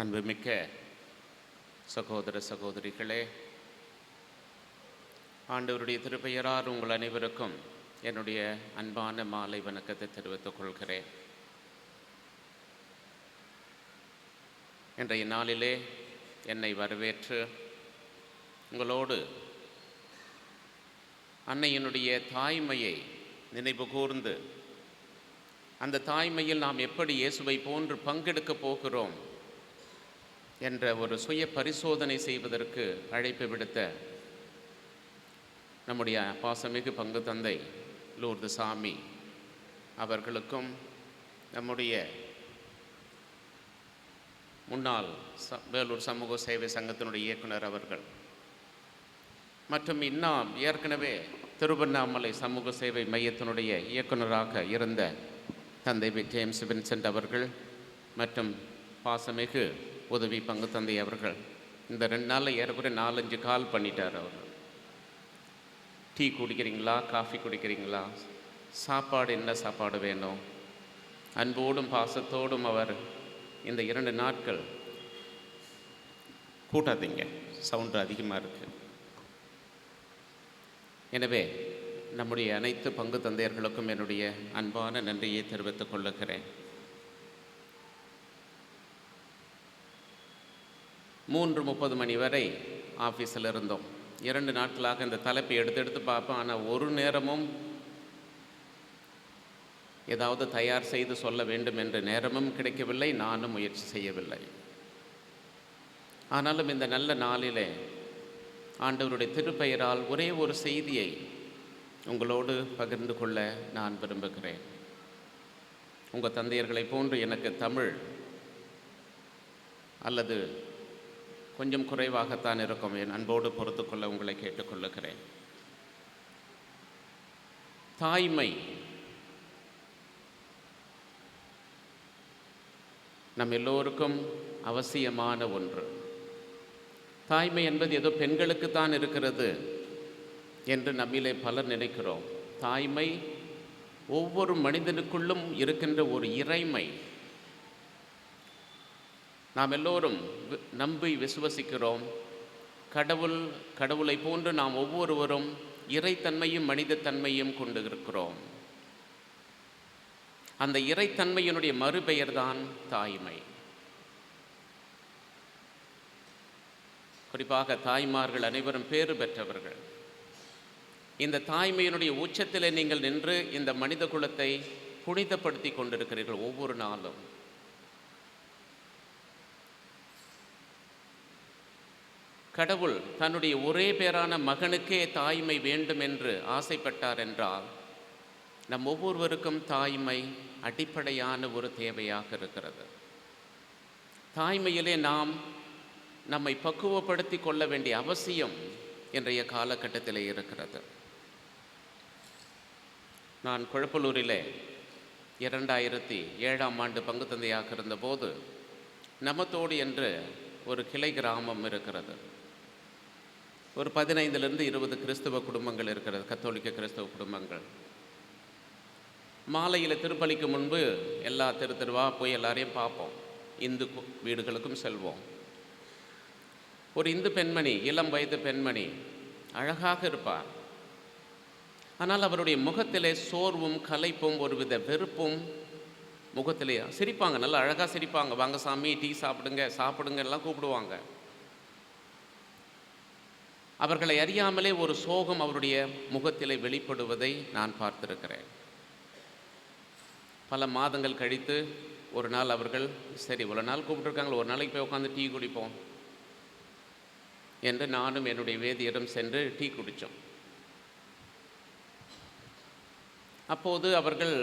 அன்புமிக்க சகோதர சகோதரிகளே, ஆண்டவருடைய திருப்பெயரால் உங்கள் அனைவருக்கும் என்னுடைய அன்பான மாலை வணக்கத்தை தெரிவித்துக் கொள்கிறேன். இன்றைய நாளிலே என்னை வரவேற்று உங்களோடு அன்னையினுடைய தாய்மையை நினைவு கூர்ந்து அந்த தாய்மையில் நாம் எப்படி இயேசுவை போன்று பங்கெடுக்கப் போகிறோம் என்ற ஒரு சுய பரிசோதனை செய்வதற்கு அழைப்பு விடுத்த நம்முடைய பாசமிகு பங்கு தந்தை லூர்து சாமி அவர்களுக்கும், நம்முடைய முன்னாள் வேலூர் சமூக சேவை சங்கத்தினுடைய இயக்குனர் அவர்கள் மற்றும் இன்னும் ஏற்கனவே திருவண்ணாமலை சமூக சேவை மையத்தினுடைய இயக்குநராக இருந்த தந்தை ஜேம்ஸ் வின்சென்ட் அவர்கள் மற்றும் பாசமிகு உதவி பங்கு தந்தை அவர்கள் இந்த 2 நாளில் ஏறக்குறைய 4-5 கால் பண்ணிட்டார். அவர் டீ குடிக்கிறீங்களா, காஃபி குடிக்கிறீங்களா, சாப்பாடு என்ன சாப்பாடு வேணும், அன்போடும் பாசத்தோடும் அவர் இந்த 2 நாட்கள் கூட்டாதீங்க, சவுண்டு அதிகமாக இருக்குது. எனவே நம்முடைய அனைத்து பங்கு தந்தையர்களுக்கும் என்னுடைய அன்பான நன்றியை தெரிவித்துக் கொள்ளுகிறேன். 3:30 மணி வரை ஆஃபீஸில் இருந்தோம். 2 நாட்களாக இந்த தலைப்பை எடுத்து பார்ப்போம். ஆனால் ஒரு நேரமும் ஏதாவது தயார் செய்து சொல்ல வேண்டும் என்ற நேரமும் கிடைக்கவில்லை, நானும் முயற்சி செய்யவில்லை. ஆனாலும் இந்த நல்ல நாளிலே ஆண்டவருடைய திருப்பெயரால் ஒரே ஒரு செய்தியை உங்களோடு பகிர்ந்து கொள்ள நான் விரும்புகிறேன். உங்கள் தந்தையர்களை போன்று எனக்கு தமிழ் அல்லது கொஞ்சம் குறைவாகத்தான் இருக்கும். என் அன்போடு பொறுத்துக்கொள்ள உங்களை கேட்டுக்கொள்ளுகிறேன். தாய்மை நம் எல்லோருக்கும் அவசியமான ஒன்று. தாய்மை என்பது ஏதோ பெண்களுக்குத்தான் இருக்கிறது என்று நம்மிலே பலர் நினைக்கிறோம். தாய்மை ஒவ்வொரு மனிதனுக்குள்ளும் இருக்கின்ற ஒரு இறைமை. நாம் எல்லோரும் நம்பி விசுவசிக்கிறோம். கடவுளை போன்று நாம் ஒவ்வொருவரும் இறைத்தன்மையும் மனிதத்தன்மையும் கொண்டு இருக்கிறோம். அந்த இறைத்தன்மையினுடைய மறுபெயர்தான் தாய்மை. குறிப்பாக தாய்மார்கள் அனைவரும் பேறு பெற்றவர்கள். இந்த தாய்மையினுடைய உச்சத்திலே நீங்கள் நின்று இந்த மனித குலத்தை புனிதப்படுத்தி கொண்டிருக்கிறீர்கள் ஒவ்வொரு நாளும். கடவுள் தன்னுடைய ஒரே பேரான மகனுக்கே தாய்மை வேண்டும் என்று ஆசைப்பட்டார் என்றால் நம் ஒவ்வொருவருக்கும் தாய்மை அடிப்படையான ஒரு தேவையாக இருக்கிறது. தாய்மையிலே நாம் நம்மை பக்குவப்படுத்தி கொள்ள வேண்டிய அவசியம் இன்றைய காலகட்டத்திலே இருக்கிறது. நான் குழப்பலூரிலே 2007ஆம் ஆண்டு பங்கு தந்தையாக இருந்தபோது நமத்தோடு என்று ஒரு கிளை கிராமம் இருக்கிறது. ஒரு 15-20 கிறிஸ்தவ குடும்பங்கள் இருக்கிறது, கத்தோலிக்க கிறிஸ்தவ குடும்பங்கள். மாலையில் திருப்பலிக்கு முன்பு எல்லா தெருவா போய் எல்லாரையும் பார்ப்போம். இந்து வீடுகளுக்கும் செல்வோம். ஒரு இந்து பெண்மணி, இளம் வயது பெண்மணி, அழகாக இருப்பார். ஆனால் அவருடைய முகத்திலே சோர்வும் களைப்பும் ஒருவித வெறுப்பும் முகத்திலே. சிரிப்பாங்க, நல்லா அழகாக சிரிப்பாங்க. வாங்க சாமி, டீ சாப்பிடுங்க எல்லாம் கூப்பிடுவாங்க. அவர்களை அறியாமலே ஒரு சோகம் அவருடைய முகத்திலே வெளிப்படுவதை நான் பார்த்திருக்கிறேன். பல மாதங்கள் கழித்து ஒரு நாள் அவர்கள், சரி இவ்வளோ நாள் கூப்பிட்டுருக்காங்களோ, ஒரு நாளைக்கு போய் உட்காந்து டீ குடிப்போம் என்று நானும் என்னுடைய வேதியரும் சென்று டீ குடித்தோம். அப்போது அவர்கள்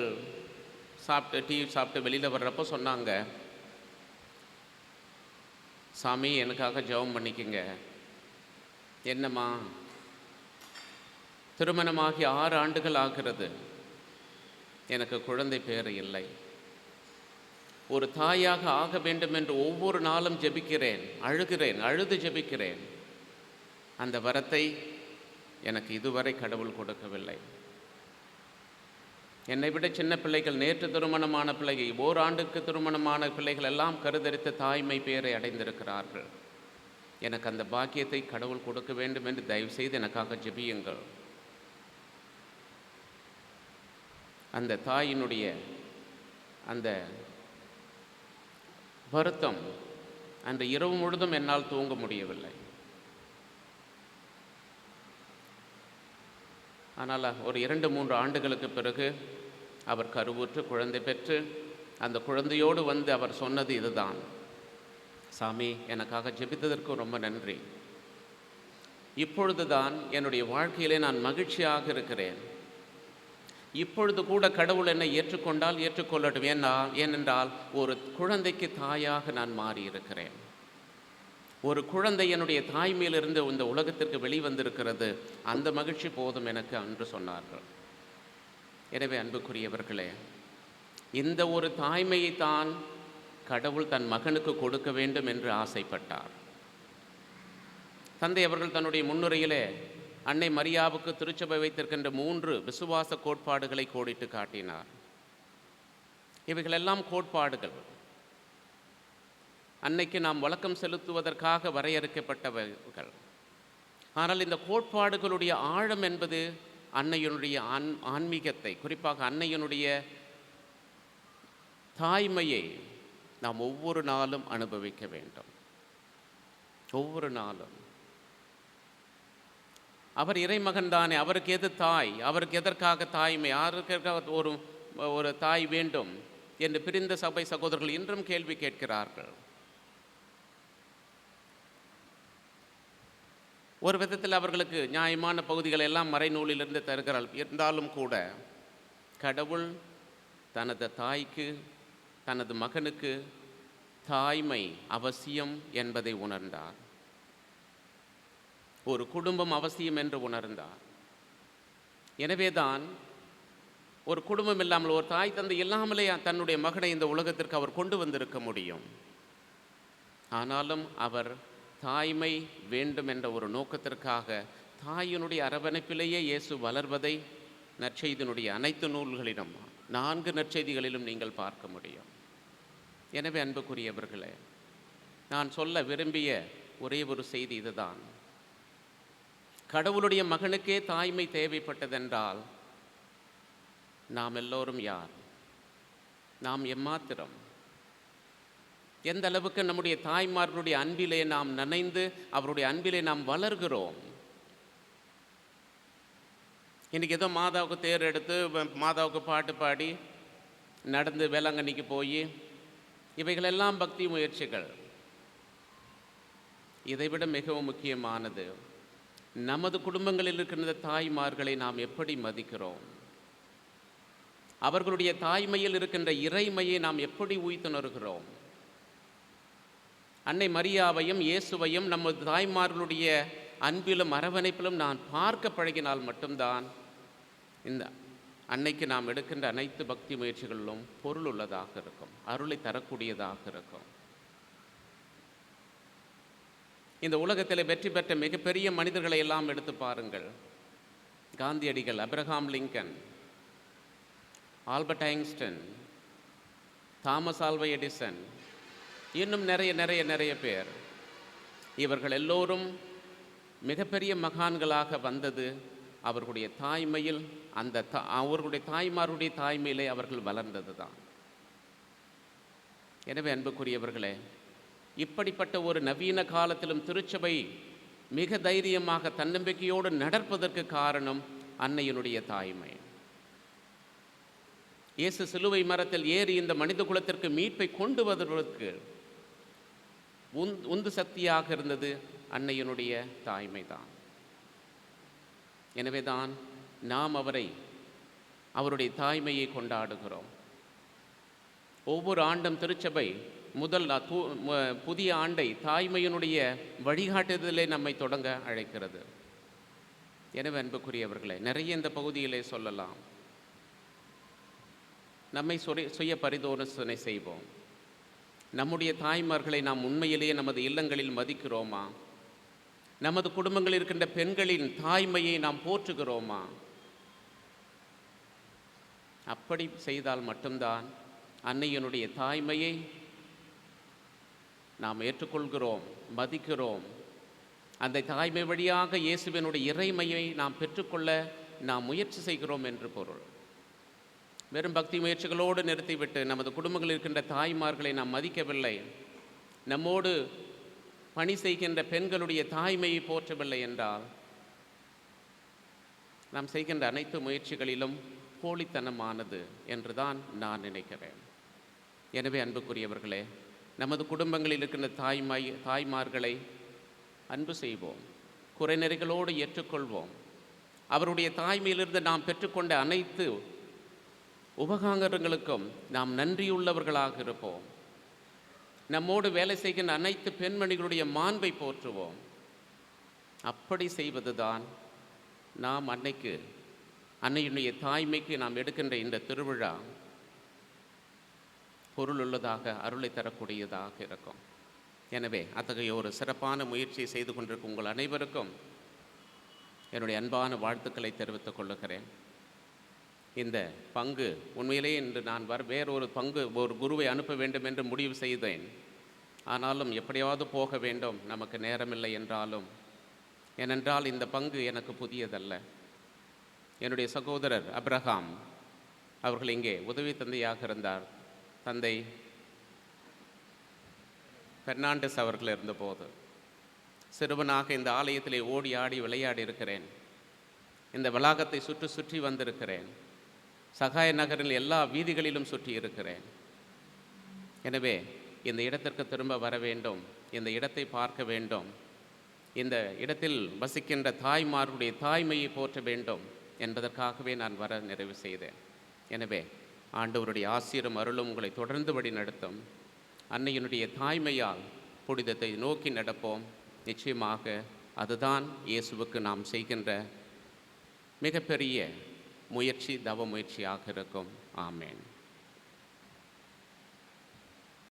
டீ சாப்பிட்டு வெளியில் வர்றப்போ சொன்னாங்க, சாமி எனக்காக ஜெபம் பண்ணிக்கங்க. என்னம்மா, திருமணமாகி 6 ஆண்டுகள் ஆகிறது, எனக்கு குழந்தை பேறு இல்லை. ஒரு தாயாக ஆக வேண்டும் என்று ஒவ்வொரு நாளும் ஜெபிக்கிறேன், அழுது ஜெபிக்கிறேன். அந்த வரத்தை எனக்கு இதுவரை கடவுள் கொடுக்கவில்லை. என்னை விட சின்ன பிள்ளைகள், நேற்று திருமணமான பிள்ளைகள், ஓராண்டுக்கு திருமணமான பிள்ளைகள் எல்லாம் கருதரித்த தாய்மை பேரை அடைந்திருக்கிறார்கள். எனக்கு அந்த பாக்கியத்தை கடவுள் கொடுக்க வேண்டும் என்று தயவு செய்து எனக்காக ஜெபியுங்கள். அந்த தாயினுடைய அந்த வருத்தம் அன்று இரவு முழுதும் என்னால் தூங்க முடியவில்லை. ஆனால் ஒரு 2-3 ஆண்டுகளுக்கு பிறகு அவர் கருவுற்று குழந்தை பெற்று அந்த குழந்தையோடு வந்து அவர் சொன்னது இதுதான்: சாமி, எனக்காக ஜெபித்ததற்கு ரொம்ப நன்றி. இப்பொழுது தான் என்னுடைய வாழ்க்கையிலே நான் மகிழ்ச்சியாக இருக்கிறேன். இப்பொழுது கூட கடவுள் என்னை ஏற்றுக்கொண்டால் ஏற்றுக்கொள்ளட்டும். ஏனென்றால் ஒரு குழந்தைக்கு தாயாக நான் மாறியிருக்கிறேன். ஒரு குழந்தை என்னுடைய தாய்மையிலிருந்து இந்த உலகத்திற்கு வெளிவந்திருக்கிறது. அந்த மகிழ்ச்சி போதும் எனக்கு என்று சொன்னார்கள். எனவே அன்புக்குரியவர்களே, இந்த ஒரு தாய்மையை தான் கடவுள் தன் மகனுக்கு கொடுக்க வேண்டும் என்று ஆசைப்பட்டார். தந்தை அவர்கள் தன்னுடைய முன்னுரையிலே அன்னை மரியாவுக்கு திருச்சபை வைத்திருக்கின்ற 3 விசுவாச கோட்பாடுகளை கோடிட்டு காட்டினார். இவைகளெல்லாம் கோட்பாடுகள். அன்னைக்கு நாம் வழக்கம் செலுத்துவதற்காக வரையறுக்கப்பட்டவர்கள். ஆனால் இந்த கோட்பாடுகளுடைய ஆழம் என்பது அன்னையினுடைய ஆன்மீகத்தை, குறிப்பாக அன்னையினுடைய தாய்மையை நாம் ஒவ்வொரு நாளும் அனுபவிக்க வேண்டும். ஒவ்வொரு நாளும் அவர் இறைமகன் தானே, அவருக்கு எது தாய், அவருக்கு எதற்காக தாய்மை, யாருக்காக ஒரு தாய் வேண்டும் என்று பிரிந்த சபை சகோதரர்கள் இன்றும் கேள்வி கேட்கிறார்கள். ஒரு விதத்தில் அவர்களுக்கு நியாயமான பகுதிகளை எல்லாம் மறைநூலிலிருந்து தருகிறாள். இருந்தாலும் கூட கடவுள் தனது தாய்க்கு, தனது மகனுக்கு தாய்மை அவசியம் என்பதை உணர்ந்தார். ஒரு குடும்பம் அவசியம் என்று உணர்ந்தார். எனவேதான் ஒரு குடும்பம் இல்லாமல், ஒரு தாய் தந்தை இல்லாமலே தன்னுடைய மகனை இந்த உலகத்திற்கு அவர் கொண்டு வந்திருக்க முடியும். ஆனாலும் அவர் தாய்மை வேண்டும் என்ற ஒரு நோக்கத்திற்காக தாயினுடைய அரவணைப்பிலேயே இயேசு வளர்வதை நற்செய்தியினுடைய அனைத்து நூல்களிலும் 4 நற்செய்திகளிலும் நீங்கள் பார்க்க முடியும். எனவே அன்புக்குரியவர்களே, நான் சொல்ல விரும்பிய ஒரே ஒரு செய்தி இதுதான்: கடவுளுடைய மகனுக்கே தாய்மை தேவைப்பட்டதென்றால் நாம் எல்லோரும் யார்? நாம் எம்மாத்திரம்? எந்த அளவுக்கு நம்முடைய தாய்மார்களுடைய அன்பிலே நாம் நனைந்து அவருடைய அன்பிலே நாம் வளர்கிறோம். இன்றைக்கி ஏதோ மாதாவுக்கு தேர் எடுத்து மாதாவுக்கு பாட்டு பாடி நடந்து வேளாங்கண்ணிக்கு போய் இவைகளெல்லாம் பக்தி முயற்சிகள். இதைவிட மிகவும் முக்கியமானது, நமது குடும்பங்களில் இருக்கின்ற தாய்மார்களை நாம் எப்படி மதிக்கிறோம்? அவர்களுடைய தாய்மையில் இருக்கின்ற இறைமையை நாம் எப்படி உய்த்துணர்கிறோம்? அன்னை மரியாவையும் இயேசுவையும் நமது தாய்மார்களுடைய அன்பிலும் அரவணைப்பிலும் நான் பார்க்க பழகினால் மட்டும்தான் இந்த அன்னைக்கு நாம் எடுக்கின்ற அனைத்து பக்தி முயற்சிகளிலும் பொருள் உள்ளதாக இருக்கும், அருளை தரக்கூடியதாக இருக்கும். இந்த உலகத்தில் வெற்றி பெற்ற மிகப்பெரிய மனிதர்களை எல்லாம் எடுத்து பாருங்கள். காந்தியடிகள், Abraham Lincoln, Albert Einstein, Thomas Alva Edison, இன்னும் நிறைய பேர். இவர்கள் எல்லோரும் மிகப்பெரிய மகான்களாக வந்தது அவர்களுடைய தாய்மையில், அவர்களுடைய தாய்மாருடைய தாய்மையிலே அவர்கள் வளர்ந்தது தான். எனவே அன்புக்குரியவர்களே, இப்படிப்பட்ட ஒரு நவீன காலத்திலும் திருச்சபை மிக தைரியமாக தன்னம்பிக்கையோடு நடப்பதற்கு காரணம் அன்னையினுடைய தாய்மை. இயேசு சிலுவை மரத்தில் ஏறி இந்த மனித குலத்திற்கு மீட்பை கொண்டு வருவதற்கு உந்து சக்தியாக இருந்தது அன்னையினுடைய தாய்மை தான். எனவே தான் நாம் அவருடைய தாய்மையை கொண்டாடுகிறோம். ஒவ்வொரு ஆண்டும் திருச்சபை புதிய ஆண்டை தாய்மையினுடைய வழிகாட்டுதலே நம்மை தொடங்க அழைக்கிறது. எனவே அன்புக்குரியவர்களே, நிறைய இந்த பகுதியிலே சொல்லலாம். நம்மை சுய பரிசோதனை செய்வோம். நம்முடைய தாய்மார்களை நாம் உண்மையிலேயே நமது இல்லங்களில் மதிக்கிறோமா? நமது குடும்பங்களில் இருக்கின்ற பெண்களின் தாய்மையை நாம் போற்றுகிறோமா? அப்படி செய்தால் மட்டும்தான் அன்னையினுடைய தாய்மையை நாம் ஏற்றுக்கொள்கிறோம், மதிக்கிறோம். அந்த தாய்மை வழியாக இயேசுவினுடைய இறைமையை நாம் பெற்றுக்கொள்ள நாம் முயற்சி செய்கிறோம் என்று பொருள். வெறும் பக்தி முயற்சிகளோடு நிறுத்திவிட்டு நமது குடும்பங்களில் இருக்கின்ற தாய்மார்களை நாம் மதிக்கவில்லை, நம்மோடு பணி செய்கின்ற பெண்களுடைய தாய்மையை போற்றவில்லை என்றால் நாம் செய்கின்ற அனைத்து முயற்சிகளிலும் போலித்தனமானது என்றுதான் நான் நினைக்கிறேன். எனவே அன்புக்குரியவர்களே, நமது குடும்பங்களில் இருக்கின்ற தாய்மார்களை அன்பு செய்வோம், குறைநெறிகளோடு ஏற்றுக்கொள்வோம். அவருடைய தாய்மையிலிருந்து நாம் பெற்றுக்கொண்ட அனைத்து உபகாரங்களுக்கும் நாம் நன்றியுள்ளவர்களாக இருப்போம். நம்மோடு வேலை செய்கின்ற அனைத்து பெண்மணிகளுடைய மாண்பை போற்றுவோம். அப்படி செய்வதுதான் நாம் அன்னையுடைய தாய்மைக்கு நாம் எடுக்கின்ற இந்த திருவிழா பொருளுள்ளதாக, அருளை தரக்கூடியதாக இருக்கும். எனவே அத்தகைய ஒரு சிறப்பான முயற்சியை செய்து கொண்டிருக்கும் உங்கள் அனைவருக்கும் என்னுடைய அன்பான வாழ்த்துக்களை தெரிவித்துக் கொள்ளுகிறேன். இந்த பங்கு உண்மையிலே இன்று நான் வேறொரு ஒரு குருவை அனுப்ப வேண்டும் என்று முடிவு செய்தேன். ஆனாலும் எப்படியாவது போக வேண்டும், நமக்கு நேரமில்லை என்றாலும். ஏனென்றால் இந்த பங்கு எனக்கு புதியதல்ல. என்னுடைய சகோதரர் அப்ரஹாம் அவர்கள் இங்கே உதவி தந்தையாக இருந்தார். தந்தை பெர்னாண்டஸ் அவர்கள் இருந்தபோது சிறுவனாக இந்த ஆலயத்திலே ஓடி ஆடி விளையாடி இருக்கிறேன். இந்த வளாகத்தை சுற்றி வந்திருக்கிறேன். சகாய நகரில் எல்லா வீதிகளிலும் சுற்றி இருக்கிறேன். எனவே இந்த இடத்திற்கு திரும்ப வர வேண்டும், இந்த இடத்தை பார்க்க வேண்டும், இந்த இடத்தில் வசிக்கின்ற தாய்மார்களுடைய தாய்மையை போற்ற வேண்டும் என்பதற்காகவே நான் வர நிறைவு செய்தேன். எனவே ஆண்டவருடைய ஆசீரும் அருளும் உங்களை தொடர்ந்து வழி நடத்தும். அன்னையினுடைய தாய்மையால் புனிதத்தை நோக்கி நடப்போம். நிச்சயமாக அதுதான் இயேசுவுக்கு நாம் செய்கின்ற மிகப்பெரிய முயற்சி, தவ முயற்சியாக இருக்கும். ஆமேன்.